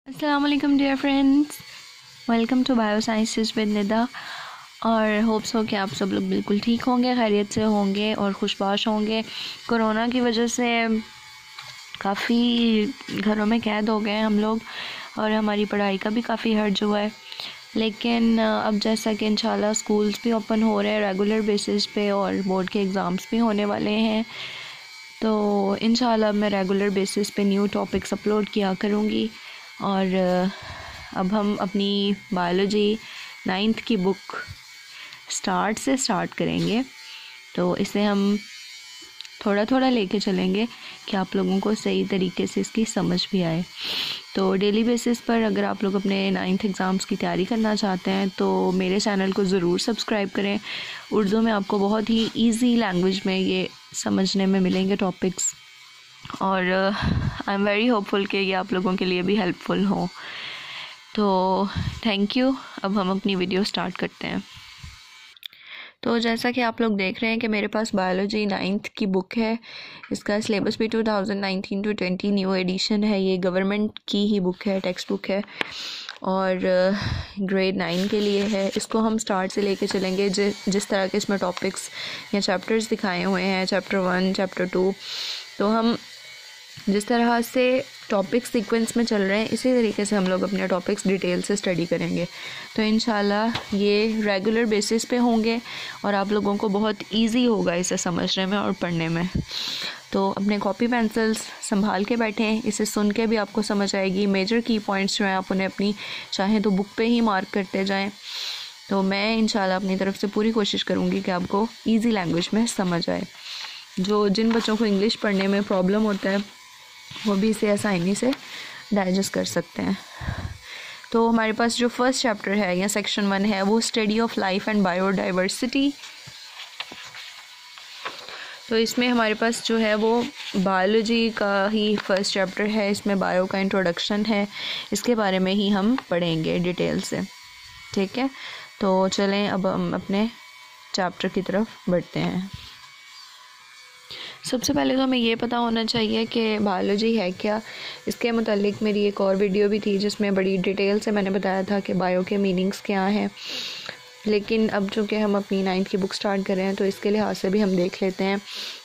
अस्सलाम वालेकुम dear friends, welcome to bio sciences with Nida. और होप्स हो कि आप सब लोग बिल्कुल ठीक होंगे, खैरियत से होंगे और खुशबाश होंगे। कोरोना की वजह से काफ़ी घरों में कैद हो गए हम लोग और हमारी पढ़ाई का भी काफ़ी हर्ज हुआ है। लेकिन अब जैसा कि इंशाल्लाह स्कूल्स भी ओपन हो रहे हैं रेगुलर बेसिस पे और बोर्ड के एग्ज़ाम्स भी होने वाले हैं, तो इंशाल्लाह मैं रेगुलर बेसिस पे न्यू टॉपिक्स अपलोड किया करूँगी। और अब हम अपनी बायोलॉजी 9th की बुक स्टार्ट करेंगे। तो इसे हम थोड़ा थोड़ा लेके चलेंगे कि आप लोगों को सही तरीके से इसकी समझ भी आए। तो डेली बेसिस पर अगर आप लोग अपने 9th एग्ज़ाम्स की तैयारी करना चाहते हैं तो मेरे चैनल को ज़रूर सब्सक्राइब करें। उर्दू में आपको बहुत ही इजी लैंग्वेज में ये समझने में मिलेंगे टॉपिक्स, और आई एम वेरी होपफुल कि ये आप लोगों के लिए भी हेल्पफुल हो। तो थैंक यू। अब हम अपनी वीडियो स्टार्ट करते हैं। तो जैसा कि आप लोग देख रहे हैं कि मेरे पास बायोलॉजी 9th की बुक है। इसका सिलेबस भी 2019 to 20 न्यू एडिशन है। ये गवर्नमेंट की ही बुक है, टेक्स्ट बुक है और ग्रेड 9 के लिए है। इसको हम स्टार्ट से लेके चलेंगे। जिस तरह के इसमें टॉपिक्स या चैप्टर्स दिखाए हुए हैं, चैप्टर 1, चैप्टर 2, तो हम जिस तरह से टॉपिक सीक्वेंस में चल रहे हैं इसी तरीके से हम लोग अपने टॉपिक्स डिटेल से स्टडी करेंगे। तो इंशाल्लाह ये रेगुलर बेसिस पे होंगे और आप लोगों को बहुत इजी होगा इसे समझने में और पढ़ने में। तो अपने कॉपी पेंसिल्स संभाल के बैठें, इसे सुन के भी आपको समझ आएगी। मेजर की पॉइंट्स जो हैं आप उन्हें अपनी चाहें तो बुक पे ही मार्क करते जाएं। तो मैं इंशाल्लाह अपनी तरफ से पूरी कोशिश करूँगी कि आपको ईजी लैंग्वेज में समझ आए। जिन बच्चों को इंग्लिश पढ़ने में प्रॉब्लम होता है वो भी इसे आसानी से डाइजेस्ट कर सकते हैं। तो हमारे पास जो फर्स्ट चैप्टर है या सेक्शन 1 है वो study of life and biodiversity. तो इसमें हमारे पास जो है वो बायोलॉजी का ही फर्स्ट चैप्टर है। इसमें बायो का इंट्रोडक्शन है, इसके बारे में ही हम पढ़ेंगे डिटेल से। ठीक है, तो चलें अब हम अपने चैप्टर की तरफ बढ़ते हैं। सबसे पहले तो हमें ये पता होना चाहिए कि बायोलॉजी है क्या। इसके मुतालिक मेरी एक और वीडियो भी थी जिसमें बड़ी डिटेल से मैंने बताया था कि बायो के मीनिंग्स क्या हैं। लेकिन अब चूँकि हम अपनी 9th की बुक स्टार्ट कर रहे हैं तो इसके लिहाज से भी हम देख लेते हैं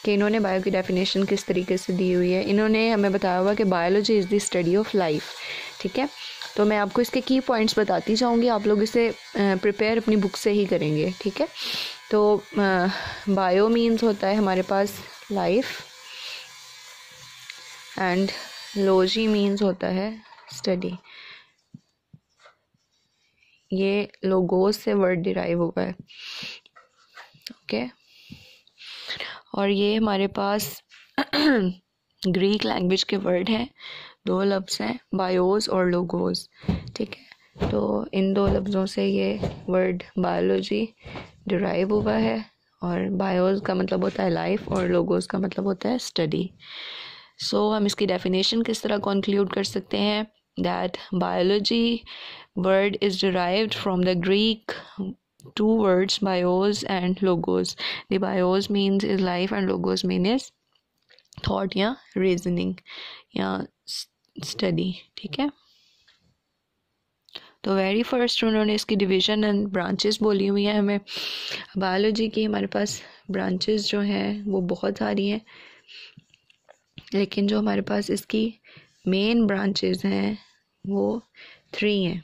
कि इन्होंने बायो की डेफिनेशन किस तरीके से दी हुई है। इन्होंने हमें बताया हुआ कि biology is the study of life. ठीक है, तो मैं आपको इसके की पॉइंट्स बताती जाऊँगी, आप लोग इसे प्रिपेयर अपनी बुक से ही करेंगे। ठीक है, तो बायो मीन्स होता है हमारे पास लाइफ एंड लॉजी मीन्स होता है स्टडी। ये लोगोस से वर्ड डिराइव हुआ है। ओके, और ये हमारे पास ग्रीक लैंग्वेज के वर्ड हैं। 2 लफ्ज़ हैं, बायोस और लोगोस। ठीक है, तो इन 2 लफ्ज़ों से ये वर्ड बायोलॉजी डिराइव हुआ है। और बायोस का मतलब होता है लाइफ और लोगोस का मतलब होता है स्टडी। सो हम इसकी डेफिनेशन किस तरह कंक्लूड कर सकते हैं that biology word is derived from the Greek 2 words bios and logos. The bios means is life and logos mean is thought या reasoning या study। ठीक है, तो वेरी फर्स्ट उन्होंने इसकी डिवीजन एंड ब्रांचेस बोली हुई हैं हमें। बायोलॉजी की हमारे पास ब्रांचेस जो हैं वो बहुत सारी हैं, लेकिन जो हमारे पास इसकी मेन ब्रांचेस हैं वो 3 हैं।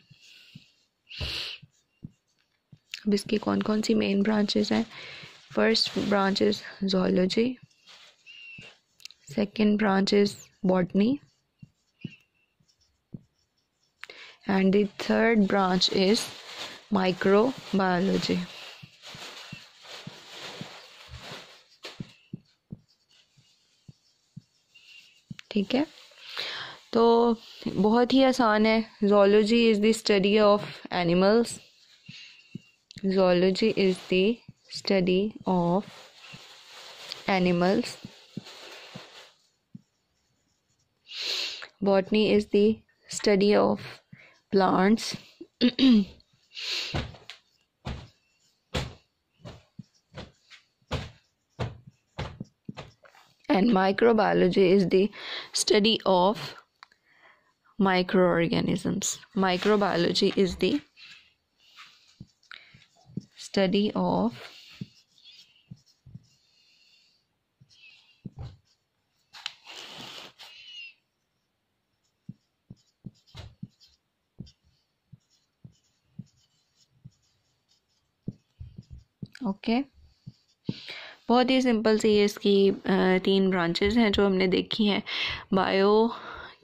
अब इसकी कौन कौन सी मेन ब्रांचेस हैं? First branch is zoology, second branch is botany and the third branch is microbiology। ठीक है, तो बहुत ही आसान है। zoology is the study of animals। zoology is the study of animals। botany is the study of plants। and microbiology is the study of microorganisms. Microbiology is the study of okay बहुत ही simple सी ये इसकी 3 branches हैं जो हमने देखी हैं। Bio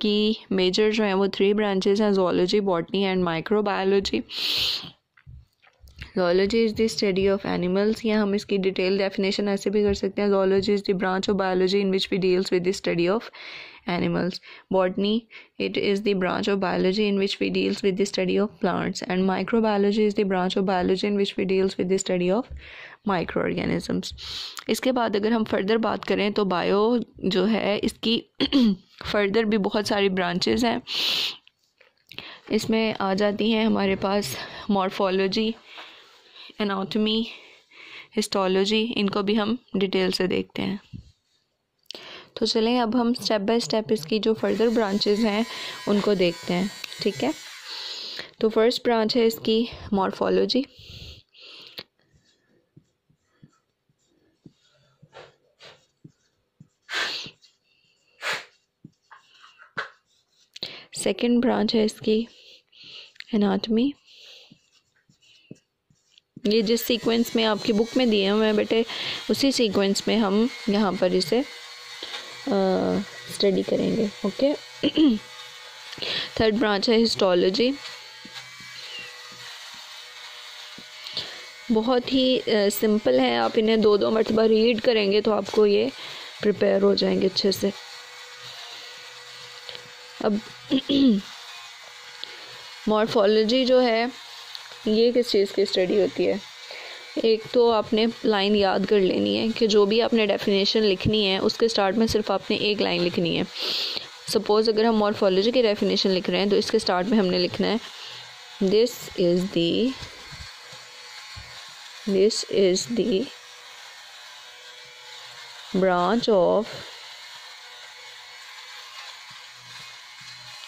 की major जो हैं वो 3 ब्रांचेस हैं, zoology, botany and microbiology. zoology is the study of animals, या हम इसकी डिटेल डेफिनेशन ऐसे भी कर सकते हैं, zoology is the branch of biology in which we deals with the study of animals. Botany, it is the branch of biology in which we deals with the study of plants, and microbiology is the branch of biology in which we deals with the study of microorganisms. इसके बाद अगर हम further बात करें तो bio जो है इसकी फर्दर भी बहुत सारी ब्रांचेस हैं। इसमें आ जाती हैं हमारे पास मॉर्फोलॉजी, एनाटॉमी, हिस्टोलॉजी, इनको भी हम डिटेल से देखते हैं। तो चलें अब हम स्टेप बाय स्टेप इसकी जो फर्दर ब्रांचेस हैं उनको देखते हैं, ठीक है। तो फर्स्ट ब्रांच है इसकी मॉर्फोलॉजी। सेकंड ब्रांच है इसकी एनाटॉमी। ये जिस सीक्वेंस में आपकी बुक में दिए हुए हैं बेटे, उसी सीक्वेंस में हम यहाँ पर इसे स्टडी करेंगे, ओके। थर्ड ब्रांच है हिस्टोलॉजी। बहुत ही सिंपल है, आप इन्हें 2-2 मरतबा रीड करेंगे तो आपको ये प्रिपेयर हो जाएंगे अच्छे से। अब मॉर्फोलॉजी जो है ये किस चीज़ की स्टडी होती है? एक तो आपने लाइन याद कर लेनी है कि जो भी आपने डेफिनेशन लिखनी है उसके स्टार्ट में सिर्फ आपने एक लाइन लिखनी है। सपोज़ अगर हम मॉर्फोलॉजी की डेफिनेशन लिख रहे हैं तो इसके स्टार्ट में हमने लिखना है this is the branch of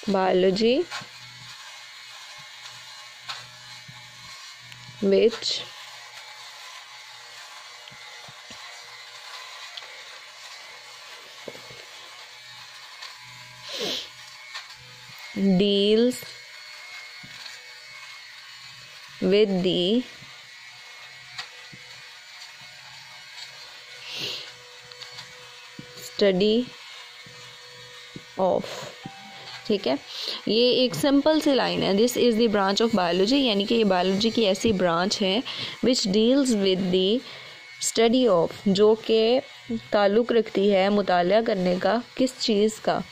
biology which deals with the study of, ठीक है। ये एक सिंपल सी लाइन है, this is the branch of biology, यानी कि ये बायोलॉजी की ऐसी ब्रांच है which deals with the study of, जो कि ताल्लुक़ रखती है मुताला करने का किस चीज़ का,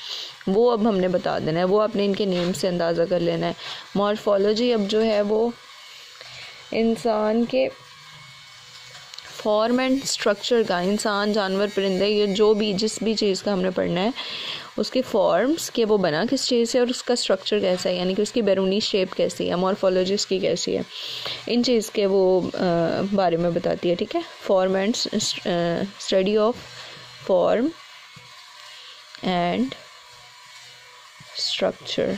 वो अब हमने बता देना है, वो आपने इनके नेम से अंदाज़ा कर लेना है। मॉर्फोलॉजी अब जो है वो इंसान के फॉर्म एंड स्ट्रक्चर का, इंसान, जानवर, परिंदे, ये जो भी जिस भी चीज़ का हमने पढ़ना है उसके फॉर्म्स के वो बना किस चीज़ से और उसका स्ट्रक्चर कैसा है, यानी कि उसकी बैरूनी शेप कैसी है, मॉर्फोलॉजी उसकी कैसी है, इन चीज़ के वो बारे में बताती है, ठीक है। Form and study of form and structure,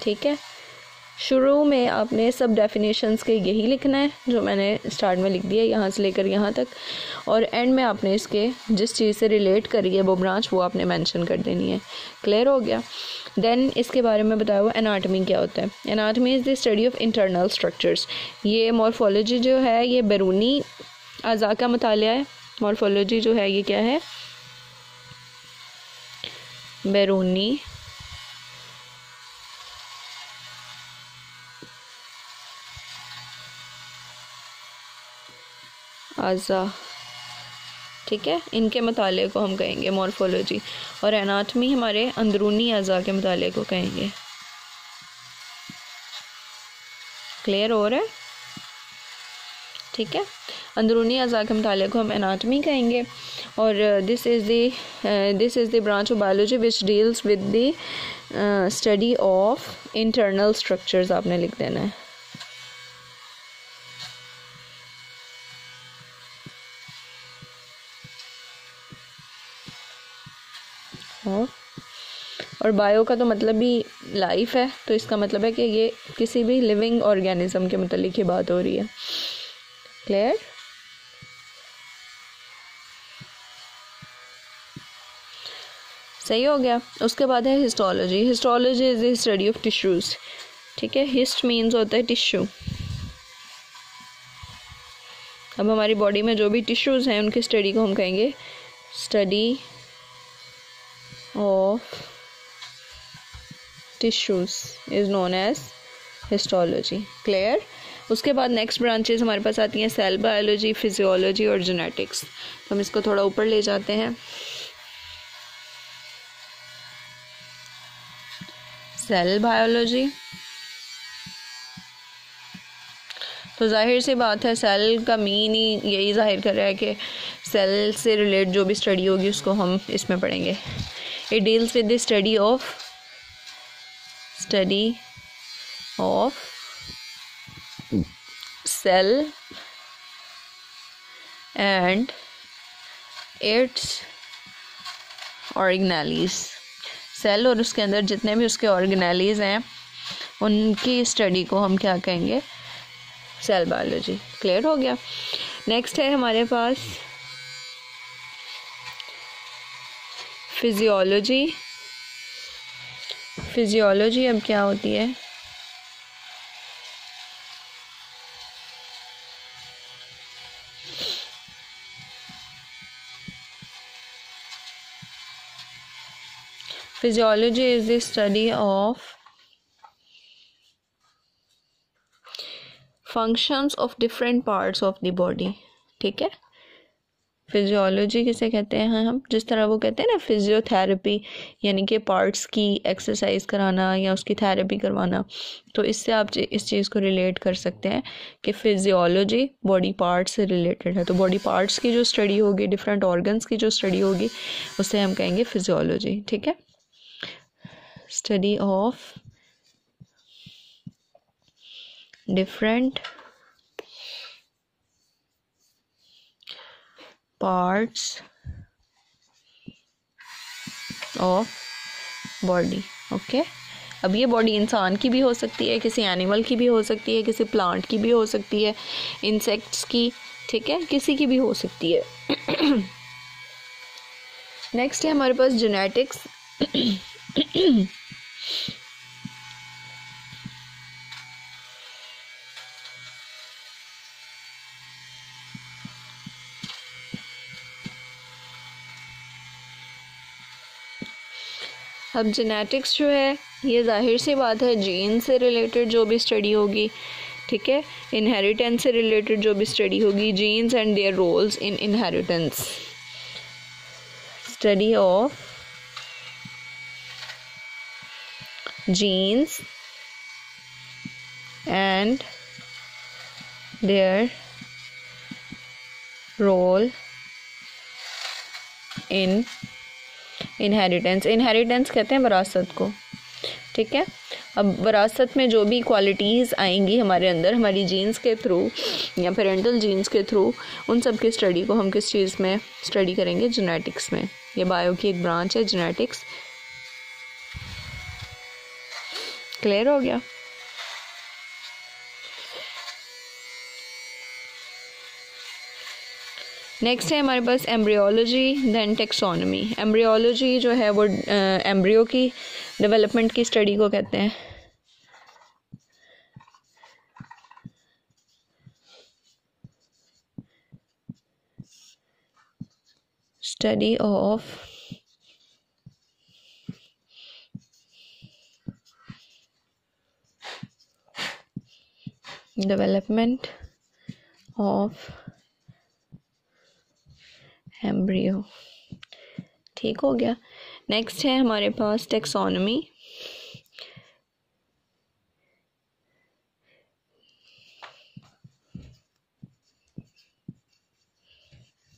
ठीक है। शुरू में आपने सब डेफिनेशंस के यही लिखना है जो मैंने स्टार्ट में लिख दिया यहाँ से लेकर यहाँ तक, और एंड में आपने इसके जिस चीज़ से रिलेट करी है वो ब्रांच वो आपने मेंशन कर देनी है। क्लियर हो गया? देन इसके बारे में बताया हुआ एनाटॉमी क्या होता है। Anatomy is the study of internal structures. ये मॉर्फोलॉजी जो है ये बैरूनी अज़ा का मुतालिया है। मॉर्फोलॉजी जो है ये क्या है? बैरूनी अज़ा, ठीक है, इनके मुताले को हम कहेंगे मॉर्फोलॉजी, और एनाटॉमी हमारे अंदरूनी अज़ा के मुताले को कहेंगे। क्लियर हो रहा है? ठीक है, अंदरूनी अज़ा के मुताले को हम एनाटॉमी कहेंगे, और this is the branch of biology which deals with the study of internal structures आपने लिख देना है। और बायो का तो मतलब भी लाइफ है, तो इसका मतलब है कि ये किसी भी लिविंग ऑर्गेनिज्म के मतलब ही बात हो रही है। क्लियर? सही हो गया। उसके बाद है histology. Histology is the study of tissues. ठीक है, हिस्ट मीन्स होता है टिश्यू। अब हमारी बॉडी में जो भी टिश्यूज हैं उनकी स्टडी को हम कहेंगे study of tissues is known as histology. Clear? उसके बाद नेक्स्ट ब्रांचेस हमारे पास आती हैं सेल बायोलॉजी, फिजियोलॉजी और जेनेटिक्स। तो हम इसको थोड़ा ऊपर ले जाते हैं। सेल बायोलॉजी, तो जाहिर सी बात है सेल का मीन ही यही जाहिर कर रहा है कि सेल से रिलेट जो भी स्टडी होगी उसको हम इसमें पढ़ेंगे। It deals with the study of cell and its organelles. Cell और उसके अंदर जितने भी उसके ऑर्गेनेलीज हैं उनकी स्टडी को हम क्या कहेंगे? Cell biology. क्लियर हो गया? नेक्स्ट है हमारे पास फिजियोलॉजी। फिजियोलॉजी अब क्या होती है? Physiology is the study of functions of different parts of the body. ठीक है, फिजियोलॉजी किसे कहते हैं हम? जिस तरह वो कहते हैं ना फिजियोथेरेपी, यानी कि पार्ट्स की एक्सरसाइज कराना या उसकी थेरेपी करवाना, तो इससे आप इस चीज़ को रिलेट कर सकते हैं कि फिजियोलॉजी बॉडी पार्ट्स से रिलेटेड है। तो बॉडी पार्ट्स की जो स्टडी होगी, डिफरेंट ऑर्गन्स की जो स्टडी होगी, उसे हम कहेंगे फिजियोलॉजी। ठीक है, study of different parts of body. Okay, अब ये बॉडी इंसान की भी हो सकती है, किसी एनिमल की भी हो सकती है, किसी प्लांट की भी हो सकती है, इंसेक्ट्स की, ठीक है, किसी की भी हो सकती है। नेक्स्ट है हमारे पास जेनेटिक्स। अब जेनेटिक्स जो है ये जाहिर सी बात है जीन से रिलेटेड जो भी स्टडी होगी, ठीक है, इनहेरिटेंस से रिलेटेड जो भी स्टडी होगी, genes and their roles in inheritance. Study of genes and their role in inheritance. Inheritance कहते हैं विरासत को, ठीक है। अब विरासत में जो भी क्वालिटीज़ आएंगी हमारे अंदर हमारी जीन्स के थ्रू या पेरेंटल जीन्स के थ्रू, उन सब की स्टडी को हम किस चीज़ में स्टडी करेंगे? जेनेटिक्स में। ये बायो की एक ब्रांच है जेनेटिक्स। क्लियर हो गया? नेक्स्ट है हमारे पास एम्ब्रियोलॉजी, देन टेक्सोनमी। एम्ब्रियोलॉजी जो है वो एम्ब्रियो की डेवलपमेंट की स्टडी को कहते हैं। Study of development of embryo. ठीक हो गया। नेक्स्ट है हमारे पास टेक्सोनमी।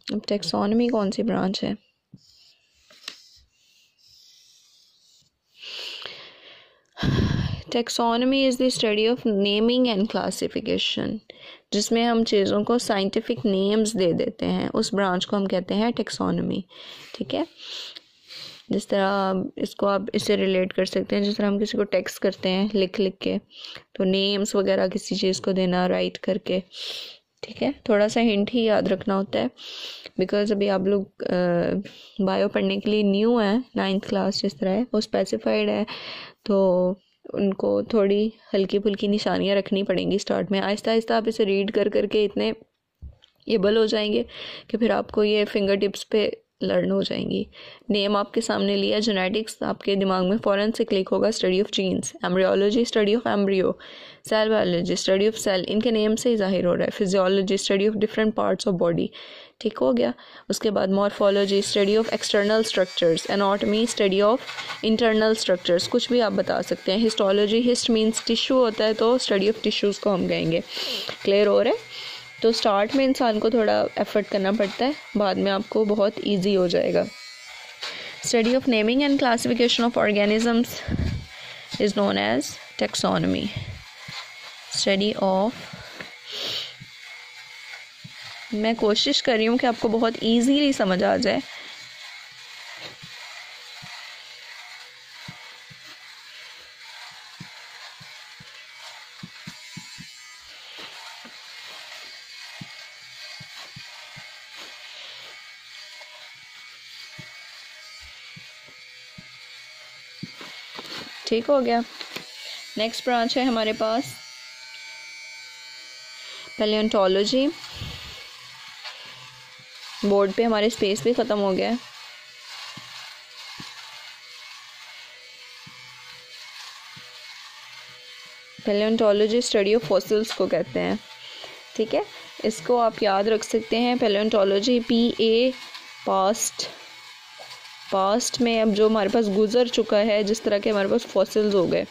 अब टेक्सोनमी कौन सी ब्रांच है? Taxonomy is the study of naming and classification, जिसमें हम चीज़ों को साइंटिफिक नेम्स दे देते हैं, उस ब्रांच को हम कहते हैं टेक्सोनमी। ठीक है, जिस तरह इसको आप इससे रिलेट कर सकते हैं, जिस तरह हम किसी को टेक्स्ट करते हैं लिख लिख के, तो नेम्स वगैरह किसी चीज़ को देना राइट करके, ठीक है। थोड़ा सा हिंट ही याद रखना होता है, बिकॉज अभी आप लोग बायो पढ़ने के लिए न्यू हैं, 9th क्लास जिस तरह है वो स्पेसिफाइड है, तो उनको थोड़ी हल्की फुल्की निशानियाँ रखनी पड़ेंगी स्टार्ट में। आहिस्ता आहिस्ता आप इसे रीड कर करके इतने एबल हो जाएंगे कि फिर आपको ये फिंगर टिप्स पे लर्न हो जाएंगी। नेम आपके सामने लिया, जेनेटिक्स आपके दिमाग में फ़ौरन से क्लिक होगा, study of genes, embryology study of embryo, cell biology study of cell, इनके नेम से ही जाहिर हो रहा है। Physiology study of different parts of body, ठीक हो गया। उसके बाद morphology study of external structures, anatomy study of internal structures, कुछ भी आप बता सकते हैं। हिस्टोलॉजी, हिस्ट मीन्स टिश्यू होता है, तो स्टडी ऑफ टिश्यूज़ को हम कहेंगे। क्लियर हो रहा है? तो स्टार्ट में इंसान को थोड़ा एफर्ट करना पड़ता है, बाद में आपको बहुत इजी हो जाएगा। Study of naming and classification of organisms is known as taxonomy. Study of, मैं कोशिश कर रही हूँ कि आपको बहुत इजीली समझ आ जाए। ठीक हो गया। नेक्स्ट ब्रांच है हमारे पास पैलियोंटोलॉजी। बोर्ड पे हमारे स्पेस भी ख़त्म हो गया है। पैलियोंटोलॉजी स्टडी ऑफ फॉसिल्स को कहते हैं, ठीक है। इसको आप याद रख सकते हैं, पैलियोंटोलॉजी PA पास्ट में अब जो हमारे पास गुजर चुका है, जिस तरह के हमारे पास फॉसिल्स हो गए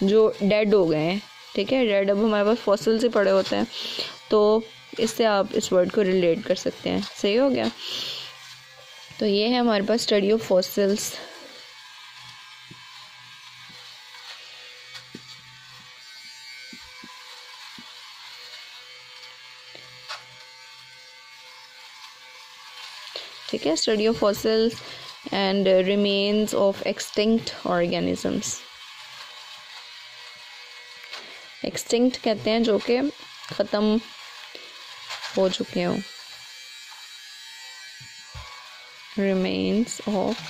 जो डेड हो गए हैं, ठीक है। डेड, अब हमारे पास फॉसिल्स ही पड़े होते हैं, तो इससे आप इस वर्ड को रिलेट कर सकते हैं। सही हो गया। तो ये है हमारे पास स्टडी ऑफ फॉसिल्स। ठीक है, study of fossils and remains of extinct organisms. Extinct कहते हैं जो कि ख़त्म हो चुके हों। रिमेन्स ऑफ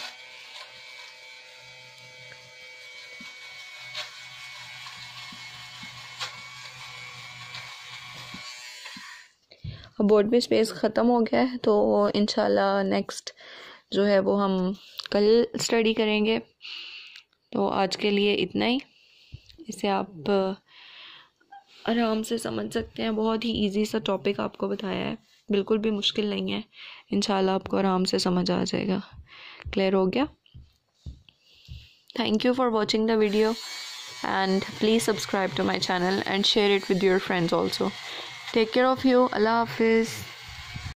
बोर्ड पे स्पेस ख़त्म हो गया है, तो इंशाल्लाह नेक्स्ट जो है वो हम कल स्टडी करेंगे। तो आज के लिए इतना ही। इसे आप आराम से समझ सकते हैं, बहुत ही इजी सा टॉपिक आपको बताया है, बिल्कुल भी मुश्किल नहीं है। इंशाल्लाह आपको आराम से समझ आ जाएगा। क्लियर हो गया? Thank you for watching the video and please subscribe to my channel and share it with your friends also. Take care of you. Allah Hafiz.